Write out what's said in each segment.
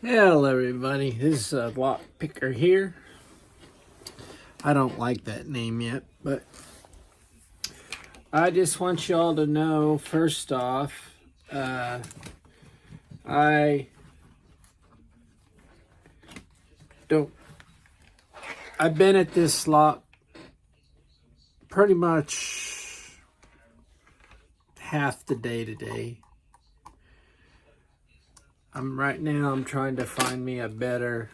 Hello everybody, this is Lock Picker here. I don't like that name yet, but I just want y'all to know, first off, I don't, I've been at this lock pretty much half the day today. Right now I'm trying to find me a better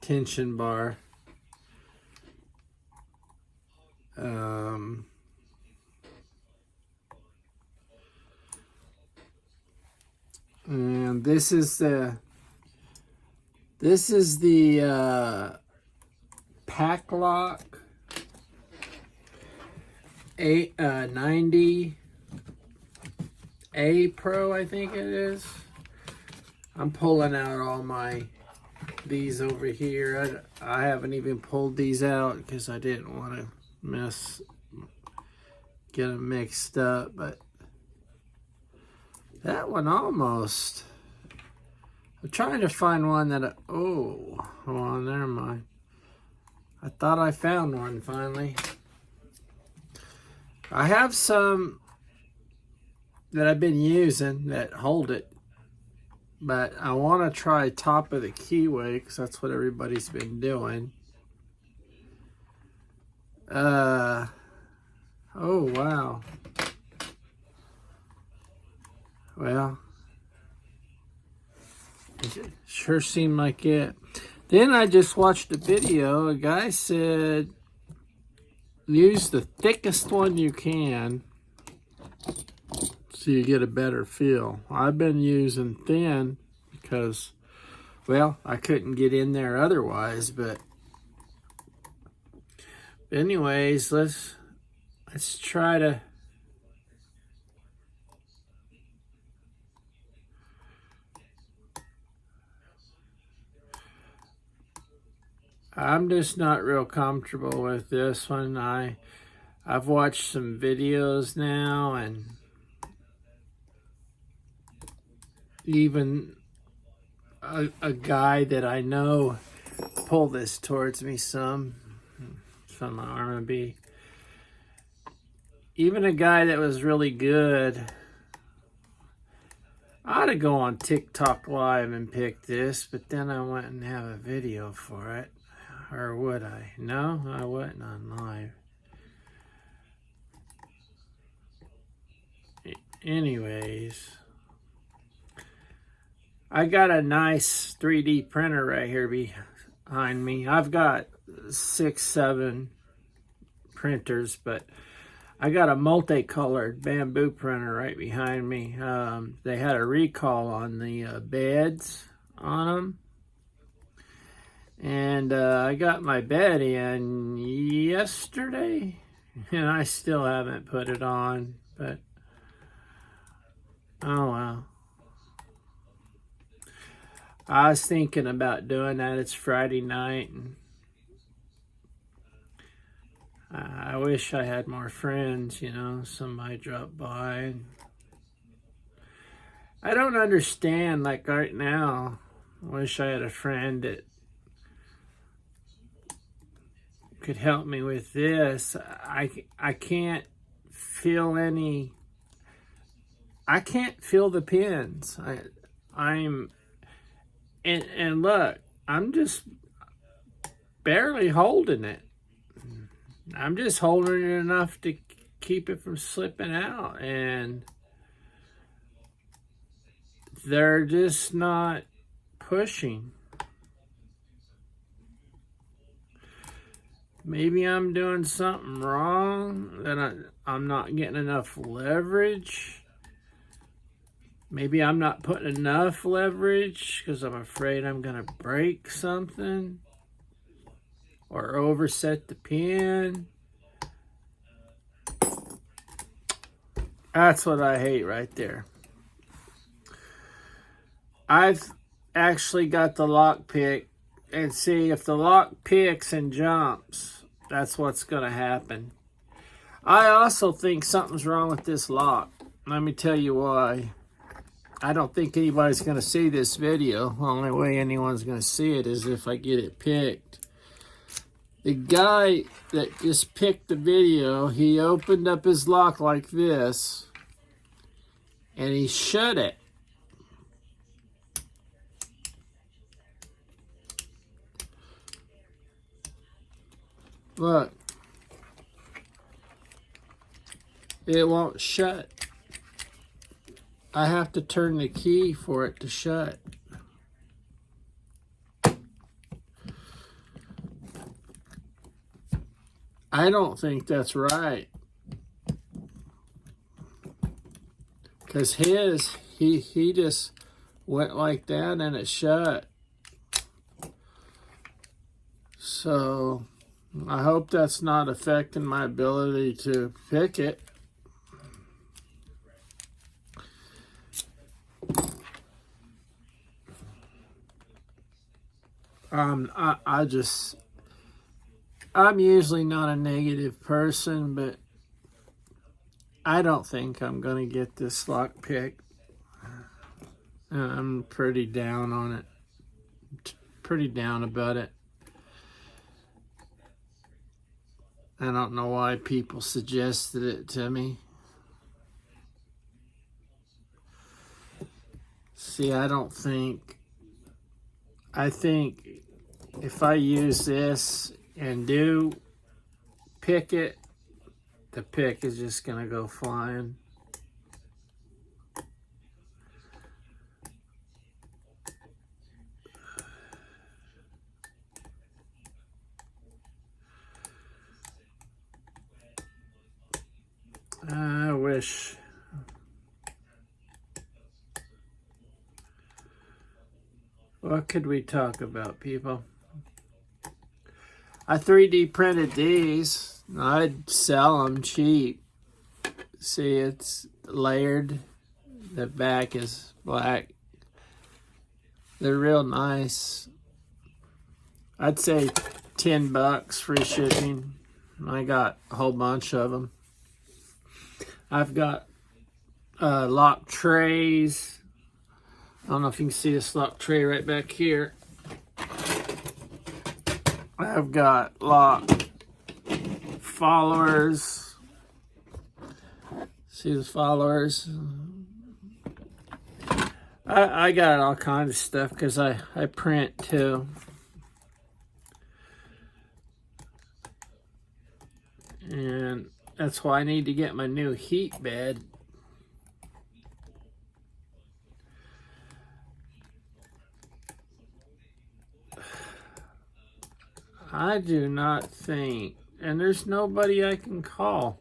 tension bar. And this is the Paclock 90 A Pro, I think it is. I'm pulling out all these over here. I haven't even pulled these out because I didn't want to get them mixed up, but that one almost. I'm trying to find one that oh, never mind. I thought I found one finally. I have some that I've been using that hold it, but I want to try top of the keyway because that's what everybody's been doing. Oh wow. Well, it sure seemed like it. Then I just watched a video. A guy said, use the thickest one you can so you get a better feel. I've been using thin because, well, I couldn't get in there otherwise. But anyways, let's try to. I'm just not real comfortable with this one. I've watched some videos now, and even a guy that I know pulled this towards me some from my R&B. Even a guy that was really good. I ought to go on TikTok Live and pick this, but then I went and have a video for it. Or would I? No, I wasn't on live. Anyways, I got a nice 3D printer right here behind me. I've got 6, 7 printers, but I got a multicolored bamboo printer right behind me. They had a recall on the beds on them. And I got my bed in yesterday, and I still haven't put it on, but oh well. I was thinking about doing that. It's Friday night, and I wish I had more friends, you know, somebody drop by. I don't understand, like right now, I wish I had a friend that could help me with this. I can't feel any. I can't feel the pins. I'm and look, I'm just barely holding it. I'm just holding it enough to keep it from slipping out, and they're just not pushing. Maybe I'm doing something wrong, that I'm not getting enough leverage. Maybe I'm not putting enough leverage because I'm afraid I'm going to break something or overset the pin. That's what I hate right there. I've actually got the lock pick, and see, if the lock picks and jumps, that's what's going to happen. I also think something's wrong with this lock. Let me tell you why. I don't think anybody's going to see this video. The only way anyone's going to see it is if I get it picked. The guy that just picked the video, he opened up his lock like this, and he shut it. Look. It won't shut. I have to turn the key for it to shut. I don't think that's right. Because he just went like that and it shut. So I hope that's not affecting my ability to pick it. I'm usually not a negative person, but I don't think I'm going to get this lock picked. I'm pretty down on it. Pretty down about it. I don't know why people suggested it to me. See, I think if I use this and do pick it, the pick is just going to go flying. I wish. What could we talk about, people? I 3D printed these. I'd sell them cheap. See, it's layered. The back is black. They're real nice. I'd say $10 free shipping. I got a whole bunch of them. I've got lock trays. I don't know if you can see this lock tray right back here. I've got lock followers. See the followers? I got all kinds of stuff because I print too. And that's why I need to get my new heat bed. I do not think, and there's nobody I can call.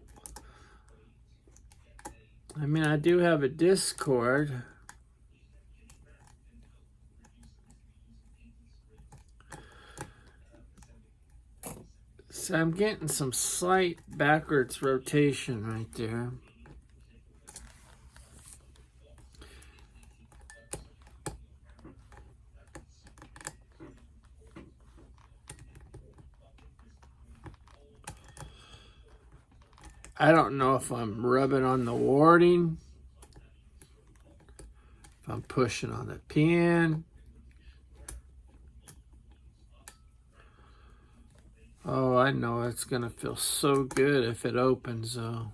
I mean, I do have a Discord. So I'm getting some slight backwards rotation right there. I don't know if I'm rubbing on the warding, if I'm pushing on the pin. Oh, I know it's gonna feel so good if it opens though.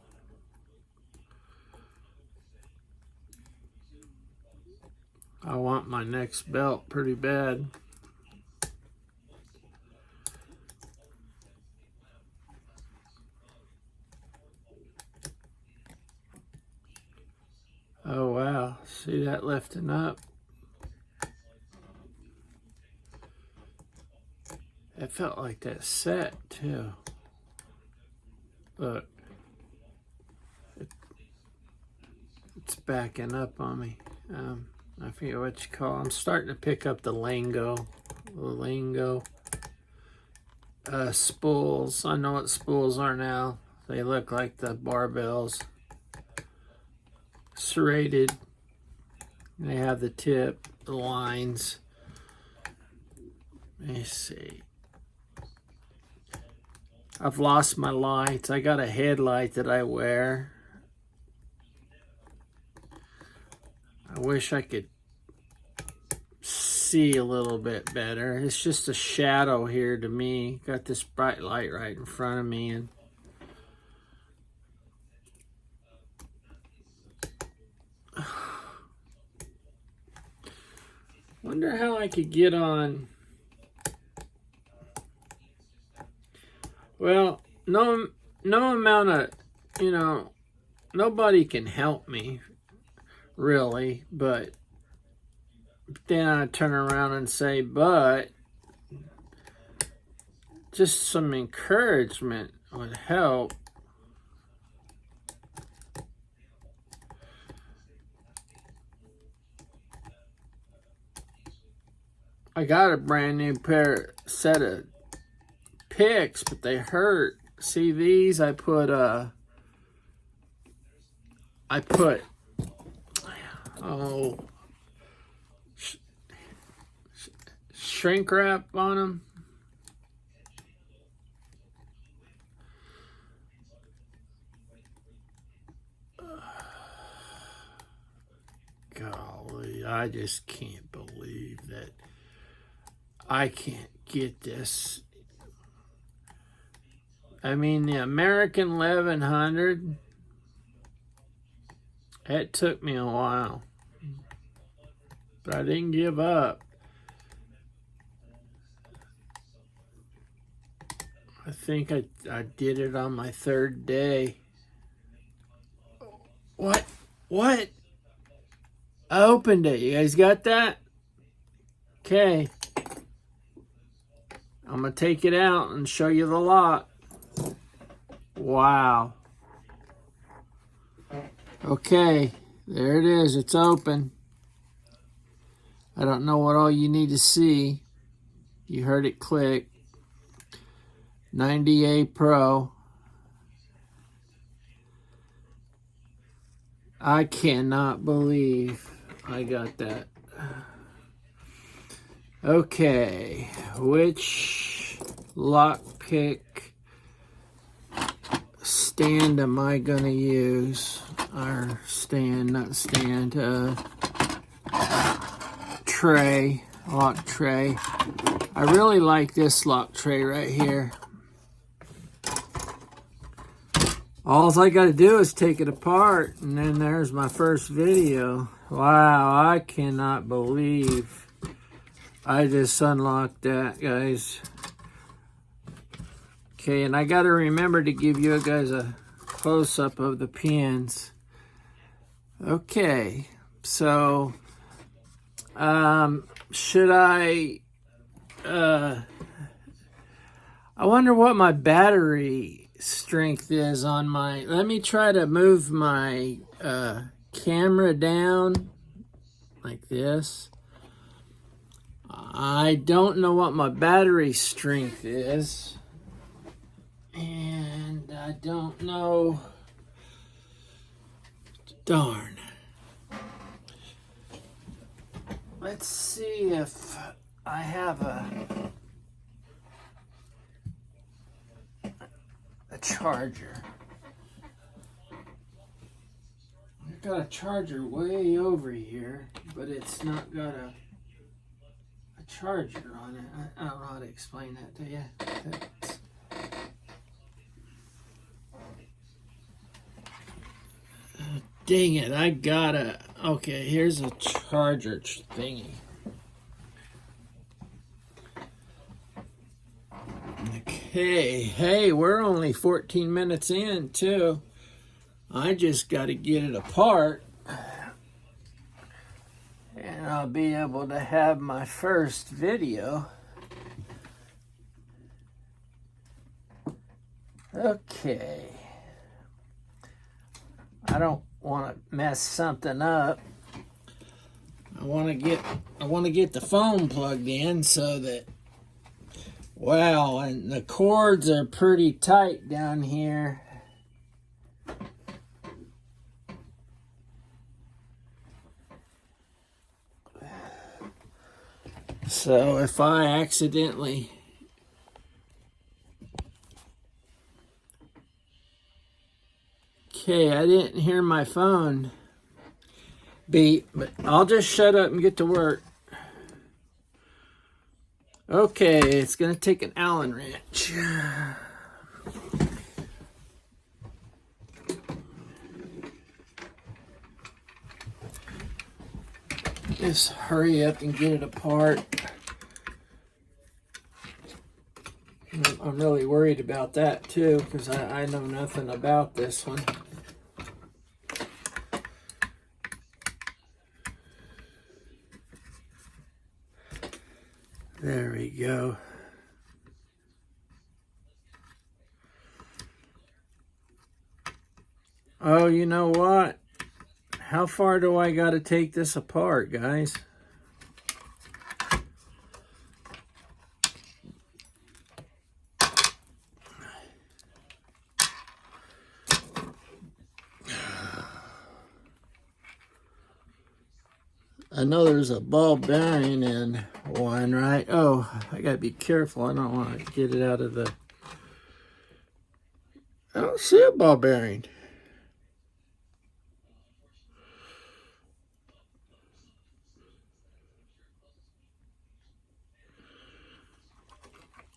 I want my next belt pretty bad. Oh wow, see that lifting up? It felt like that set too. Look, it's backing up on me. I forget what you call it. I'm starting to pick up the lingo. Spools. I know what spools are now. They look like the barbells. Serrated. They have the tip, the lines. Let me see. I've lost my lights. I got a headlight that I wear. I wish I could see a little bit better. It's just a shadow here to me. Got this bright light right in front of me, and wonder how I could get on. Well, no amount of, nobody can help me really, but then I turn around and say, but just some encouragement would help. I got a brand new set of picks, but they hurt. See these? I put shrink wrap on them. Golly, I just can't believe that I can't get this. I mean, the American 1100, it took me a while, but I didn't give up. I think I did it on my third day. What? I opened it. You guys got that? Okay. I'm going to take it out and show you the lock. Wow. Okay. There it is. It's open. I don't know what all you need to see. You heard it click. 90A Pro. I cannot believe I got that. Okay, which lockpick stand am I gonna use? Or tray, lock tray. I really like this lock tray right here. All I got to do is take it apart, and then there's my first video. Wow, I cannot believe I just unlocked that, guys. Okay, and I got to remember to give you guys a close-up of the pins. Okay, so should I wonder what my battery strength is on my, let me try to move my camera down like this. I don't know what my battery strength is, and I don't know, darn. Let's see if I have a charger. I've got a charger way over here, but it's not got a charger on it. I don't know how to explain that to you. Dang it, I gotta. Okay, here's a charger thingy. Okay, hey, we're only 14 minutes in, too. I just got to get it apart, and I'll be able to have my first video. Okay. I don't want to mess something up. I want to get the phone plugged in so that, wow, and the cords are pretty tight down here. So if I accidentally I didn't hear my phone. beat, but I'll just shut up and get to work. Okay, it's going to take an Allen wrench. Just hurry up and get it apart. I'm really worried about that too, because I know nothing about this one. There we go. Oh, you know what? How far do I got to take this apart, guys? I know there's a ball bearing in one, right? Oh, I gotta be careful. I don't want to get it out of the... I don't see a ball bearing.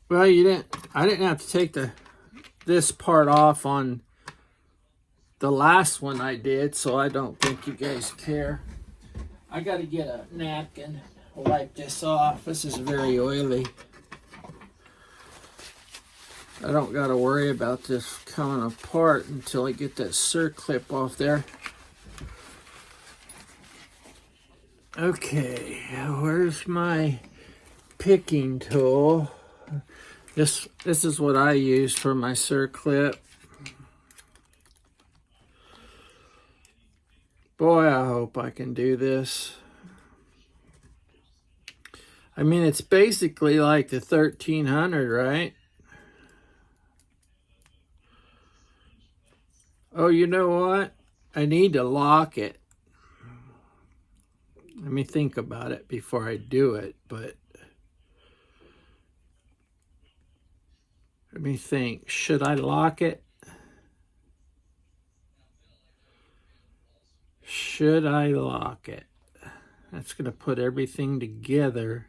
Well, I didn't have to take this part off on the last one I did, so I don't think you guys care. I got to get a napkin to wipe this off. This is very oily. I don't got to worry about this coming apart until I get that circlip off there. Okay, where's my picking tool? This is what I use for my circlip. Boy, I hope I can do this. I mean, it's basically like the 1300, right? Oh, you know what? I need to lock it. Let me think about it before I do it, but let me think. Should I lock it? Should I lock it? That's going to put everything together.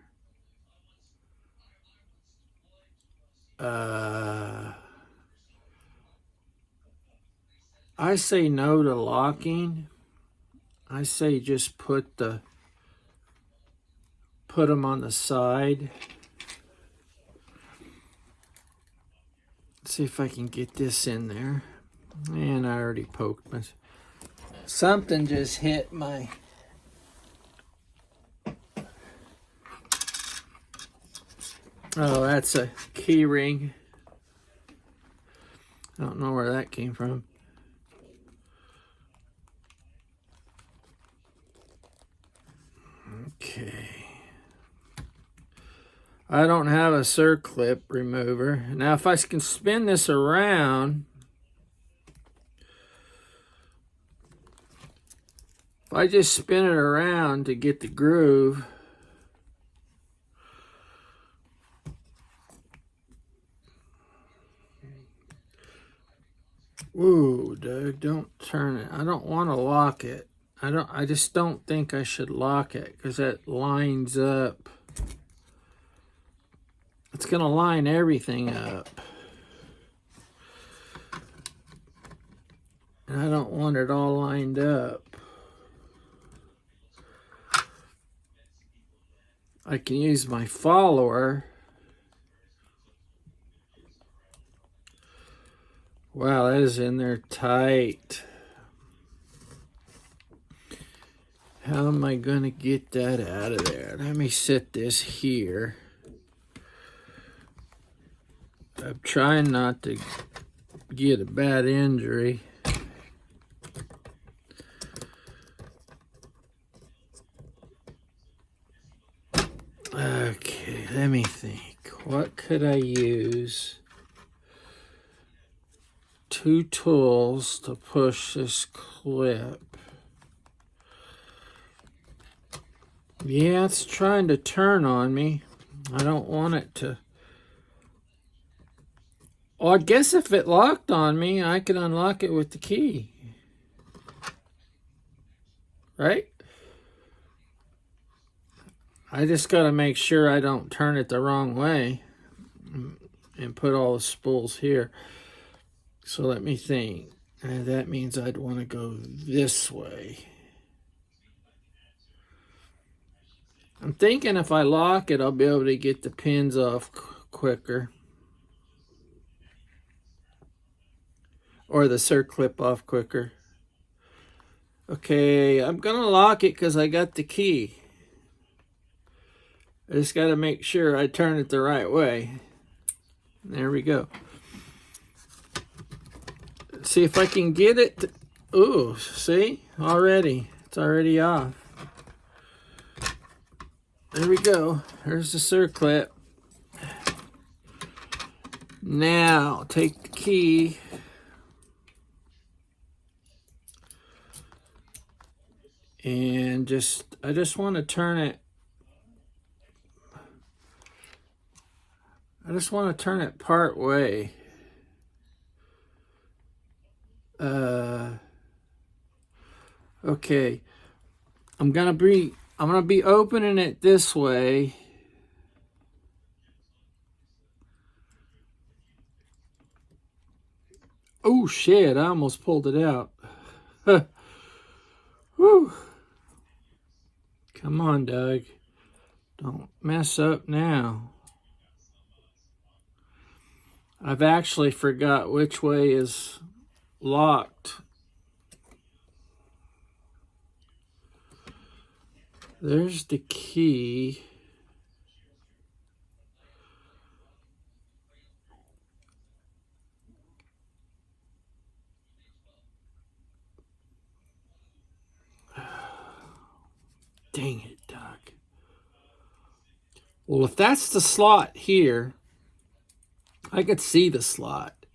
I say no to locking. I say just put them on the side. Let's see if I can get this in there. And I already poked myself. Something just hit my... Oh, that's a key ring. I don't know where that came from. Okay. I don't have a circlip remover. Now, if I can spin this around... If I just spin it around to get the groove, whoa, Doug, don't turn it. I don't want to lock it. I just don't think I should lock it because that lines up. It's going to line everything up. And I don't want it all lined up. I can use my follower. Wow, that is in there tight. How am I going to get that out of there? Let me set this here. I'm trying not to get a bad injury. Okay, let me think. What could I use? Two tools to push this clip. Yeah, it's trying to turn on me. I don't want it to. Well, I guess if it locked on me, I could unlock it with the key. Right? I just got to make sure I don't turn it the wrong way and put all the spools here. So let me think. That means I'd want to go this way. I'm thinking if I lock it, I'll be able to get the pins off quicker. Or the circlip off quicker. Okay, I'm going to lock it because I got the key. I just got to make sure I turn it the right way. There we go. See if I can get it. Ooh, see? Already. It's already off. There we go. There's the circlip. Now, take the key. And I just want to turn it. I just want to turn it part way. Okay. I'm gonna be opening it this way. Oh shit, I almost pulled it out. Whew. Come on, Doug. Don't mess up now. I've actually forgot which way is locked. There's the key. Dang it, Doug. Well, if that's the slot here, I could see the slot.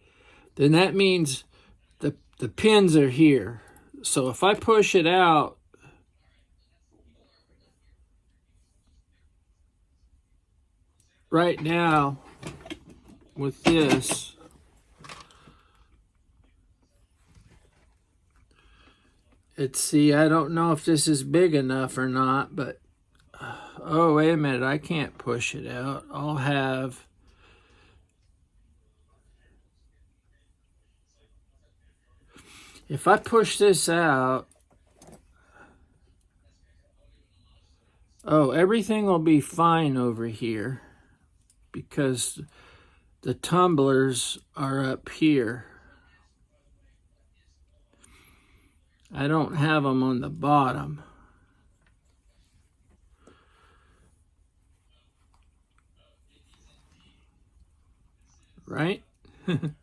Then that means the pins are here. So if I push it out, right now, with this, see, I don't know if this is big enough or not, but, oh, wait a minute, I can't push it out. I'll have, if I push this out, oh, everything will be fine over here because the tumblers are up here. I don't have them on the bottom. Right? I'm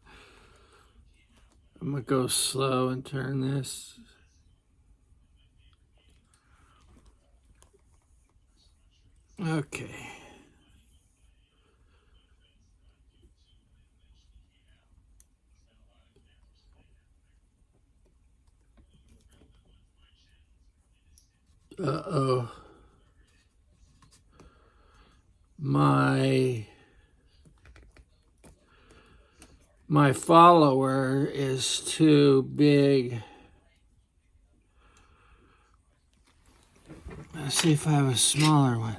going to go slow and turn this. Okay. Uh-oh. My follower is too big. Let's see if I have a smaller one.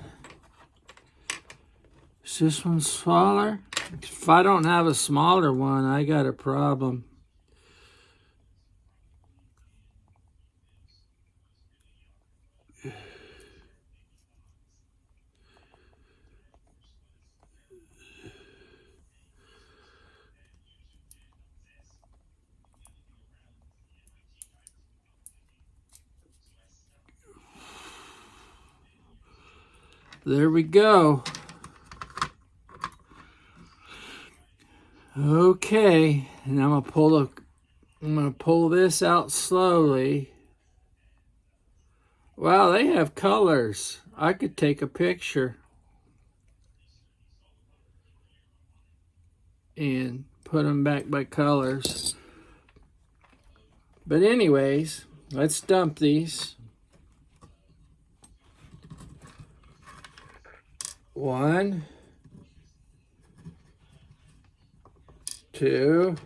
Is this one smaller? If I don't have a smaller one, I got a problem. There we go. Okay, and I'm gonna pull this out slowly. Wow, they have colors. I could take a picture and put them back by colors. But anyways, let's dump these. 1, 2,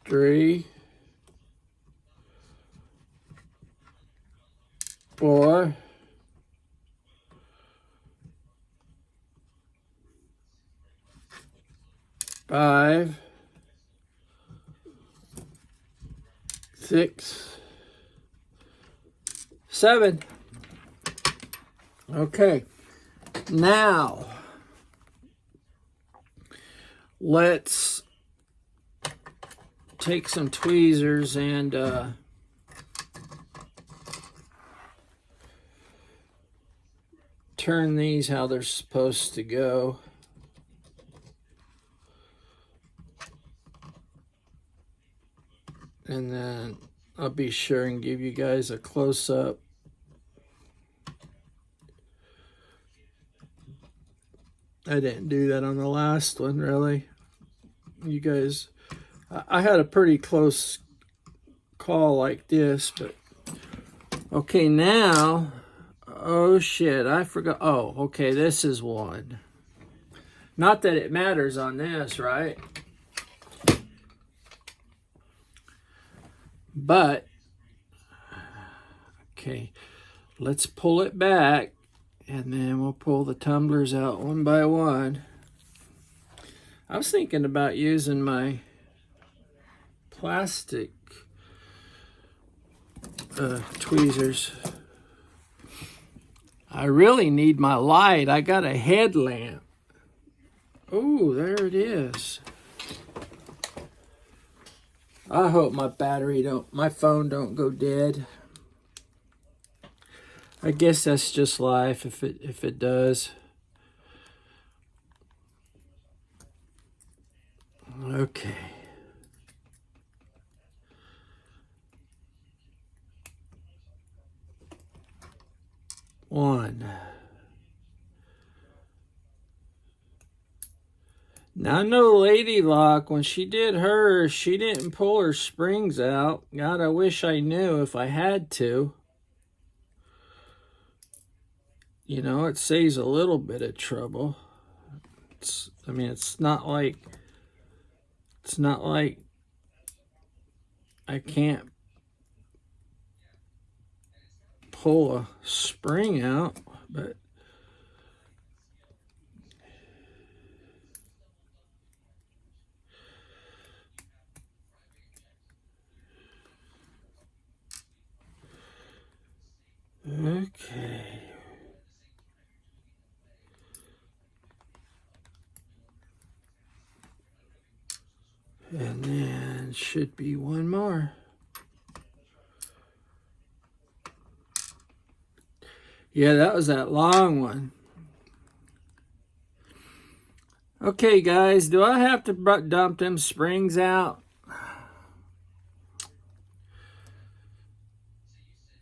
3, 4, 5, 6, 7. Okay, now let's take some tweezers and turn these how they're supposed to go. And then I'll be sure and give you guys a close-up. I didn't do that on the last one, really. You guys, I had a pretty close call like this, but okay, now, oh shit, I forgot. Oh, okay, this is one. Not that it matters on this, right? But, okay, let's pull it back, and then we'll pull the tumblers out one by one. I was thinking about using my plastic tweezers. I really need my light. I got a headlamp. Oh, there it is. I hope my my phone don't go dead. I guess that's just life if it does. Okay. One. Now I know Lady Lock, when she did hers, she didn't pull her springs out. God, I wish I knew if I had to. You know, it saves a little bit of trouble. I mean, it's not like I can't pull a spring out, but okay. And then should be one more. Yeah, that was that long one. Okay, guys, do I have to dump them springs out?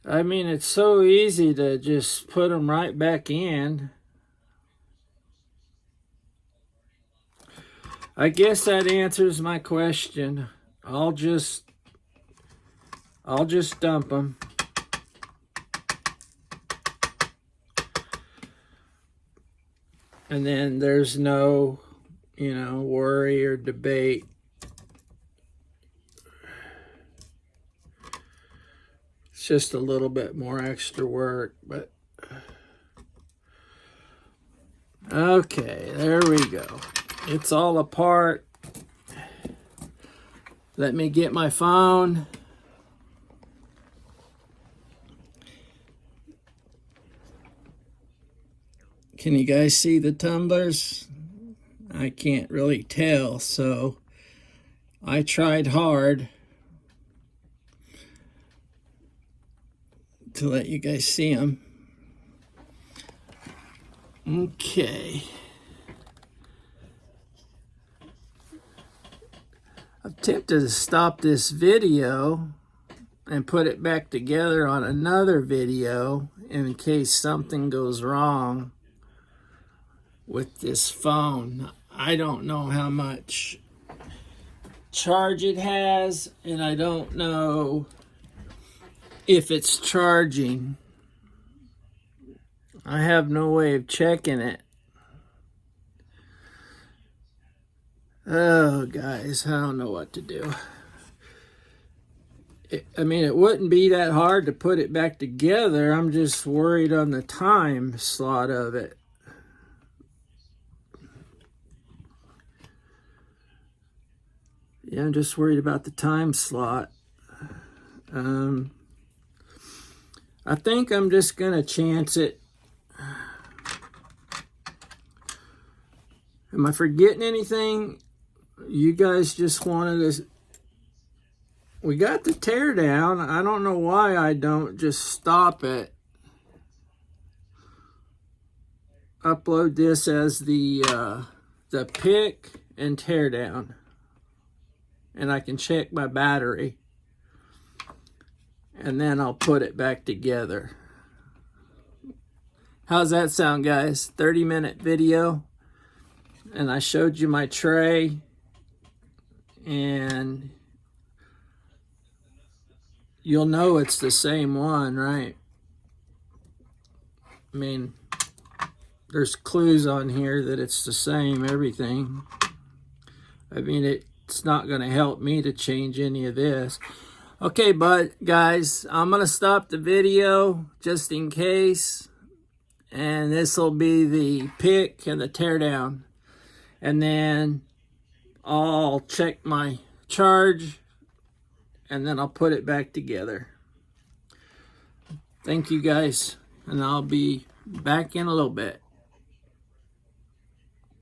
I mean, it's so easy to just put them right back in. I guess that answers my question. I'll just dump them. And then there's no, worry or debate. It's just a little bit more extra work, but okay, there we go. It's all apart. Let me get my phone. Can you guys see the tumblers? I can't really tell, so I tried hard to let you guys see them. Okay. I'm tempted to stop this video and put it back together on another video in case something goes wrong with this phone. I don't know how much charge it has, and I don't know if it's charging. I have no way of checking it. Oh, guys, I don't know what to do. I mean, it wouldn't be that hard to put it back together. I'm just worried on the time slot of it. Yeah, I'm just worried about the time slot. I think I'm just going to chance it. Am I forgetting anything? You guys just wanted to... We got the tear down. I don't know why I don't just stop it. Upload this as the pick and tear down. And I can check my battery. And then I'll put it back together. How's that sound, guys? 30-minute video. And I showed you my tray. And you'll know it's the same one, right? I mean, there's clues on here that it's the same everything. I mean, it's not going to help me to change any of this. Okay, but guys, I'm going to stop the video just in case. And this will be the pick and the tear down. And then I'll check my charge. And then I'll put it back together. Thank you guys. And I'll be back in a little bit.